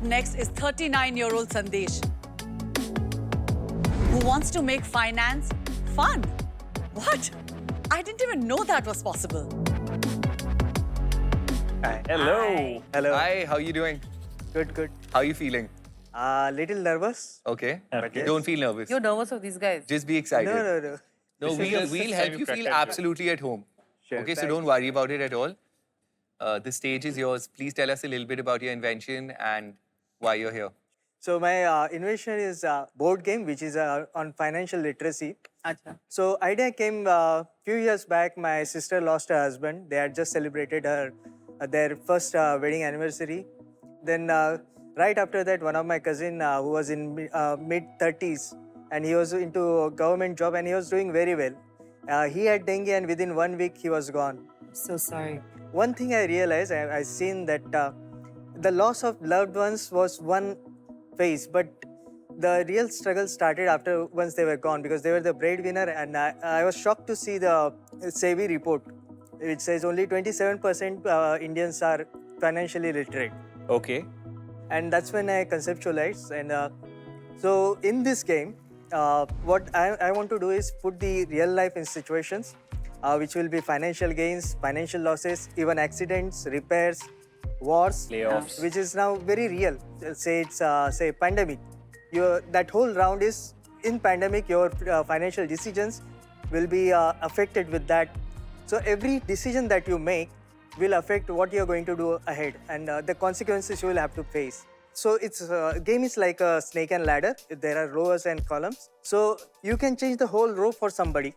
next is 39-year-old Sandesh, who wants to make finance fun. What? I didn't even know that was possible. Hi. Hello. Hi. Hello. Hi, how are you doing? Good, good. How are you feeling? Little nervous. Okay. But yes. Don't feel nervous. You're nervous of these guys. Just be excited. No. No, This is we'll, just we'll first help time you you feel cracked it. absolutely at home. Sure, Okay, so thanks. don't worry about it at all. The stage is yours. Please tell us a little bit about your invention and why you're here. So my invention is a board game which is on financial literacy. Acha. So idea came a few years back. My sister lost her husband. They had just celebrated their first wedding anniversary. Then right after that, one of my cousin who was in mid 30s and he was into a government job and he was doing very well. He had dengue and within 1 week he was gone. So sorry. One thing I realized, I seen that the loss of loved ones was one phase, but the real struggle started after once they were gone because they were the breadwinner, and I was shocked to see the SEBI report, which says only 27% Indians are financially literate, Okay. and that's when I conceptualized. And so in this game, what I want to do is put the real life in situations, which will be financial gains, financial losses, even accidents, repairs, wars, Layoffs. which is now very real. Say it's say pandemic. That whole round is in pandemic. Your financial decisions will be affected with that. So every decision that you make will affect what you're going to do ahead and the consequences you will have to face. So it's game is like a snake and ladder. There are rows and columns. So you can change the whole row for somebody,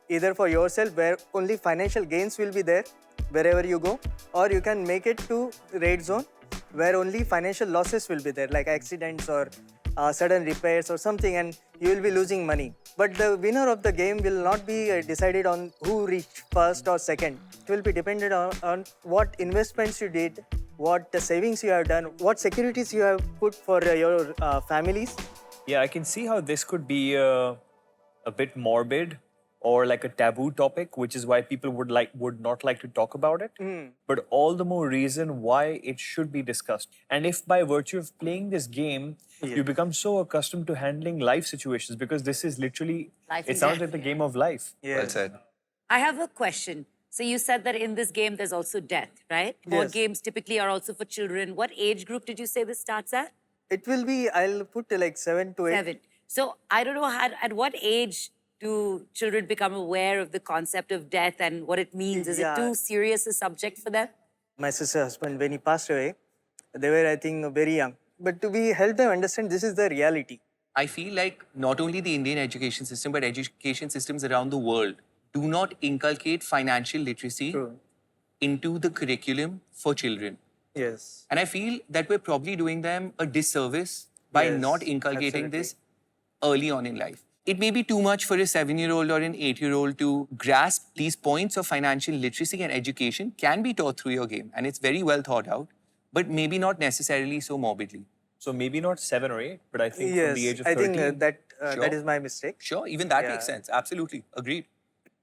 either for yourself where only financial gains will be there wherever you go, or you can make it to red zone where only financial losses will be there, like accidents or sudden repairs or something, and you will be losing money. But the winner of the game will not be decided on who reached first or second. It will be dependent on what investments you did, what savings you have done, what securities you have put for your families. Yeah, I can see how this could be a bit morbid or like a taboo topic, which is why people would not like to talk about it. But all the more reason why it should be discussed. And if by virtue of playing this game, you become so accustomed to handling life situations, because this is literally, Life it and sounds death, like the yeah. game of life. Well said. I have a question. So you said that in this game there's also death, right? Board Yes. games typically are also for children. What age group did you say this starts at? It will be, I'll put like 7 to 8. 7. So I don't know at what age do children become aware of the concept of death and what it means? Is Yeah. it too serious a subject for them? My sister's husband, when he passed away, they were, I think, very young. But to be help them understand this is the reality. I feel like not only the Indian education system, but education systems around the world do not inculcate financial literacy True. into the curriculum for children. Yes. And I feel that we're probably doing them a disservice by Yes, not inculcating absolutely. this early on in life. It may be too much for a 7-year-old or an 8-year-old to grasp these points of financial literacy, and education can be taught through your game, and it's very well thought out, but maybe not necessarily so morbidly. So maybe not 7 or 8, but I think Yes, from the age of I 13. think that Sure. that is my mistake. Sure, even that Yeah. makes sense. Absolutely. Agreed.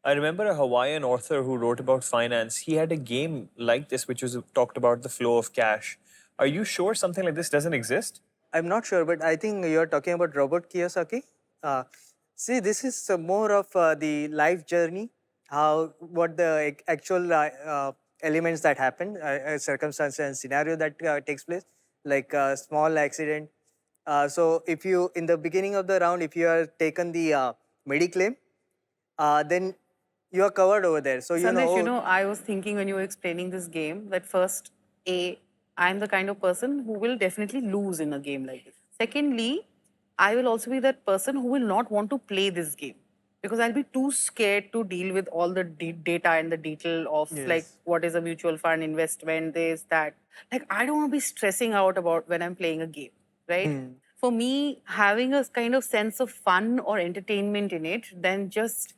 I remember a Hawaiian author who wrote about finance. He had a game like this, which was talked about the flow of cash. Are you sure something like this doesn't exist? I'm not sure, but I think you're talking about Robert Kiyosaki. See, this is more of the life journey, what the actual elements that happen, circumstance and scenario that takes place, like a small accident. So if you, in the beginning of the round, if you are taken the mediclaim, then you are covered over there. So Sandesh, I was thinking when you were explaining this game that first, I'm the kind of person who will definitely lose in a game like this. Secondly, I will also be that person who will not want to play this game because I'll be too scared to deal with all the data and the detail of like what is a mutual fund, investment, this, that. Like I don't want to be stressing out about when I'm playing a game, right? For me, having a kind of sense of fun or entertainment in it, then just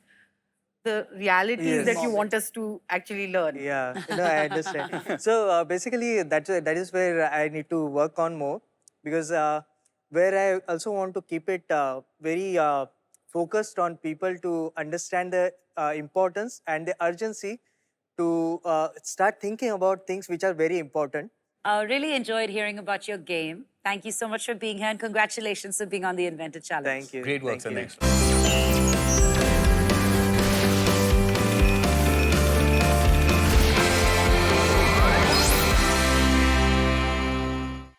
the realities that you want us to actually learn. Yeah, I understand. So basically, that is where I need to work on more, because where I also want to keep it very focused on people to understand the importance and the urgency to start thinking about things which are very important. Really enjoyed hearing about your game. Thank you so much for being here and congratulations for being on the Inventor Challenge. Thank you. Great work, Thank you. Sandesh.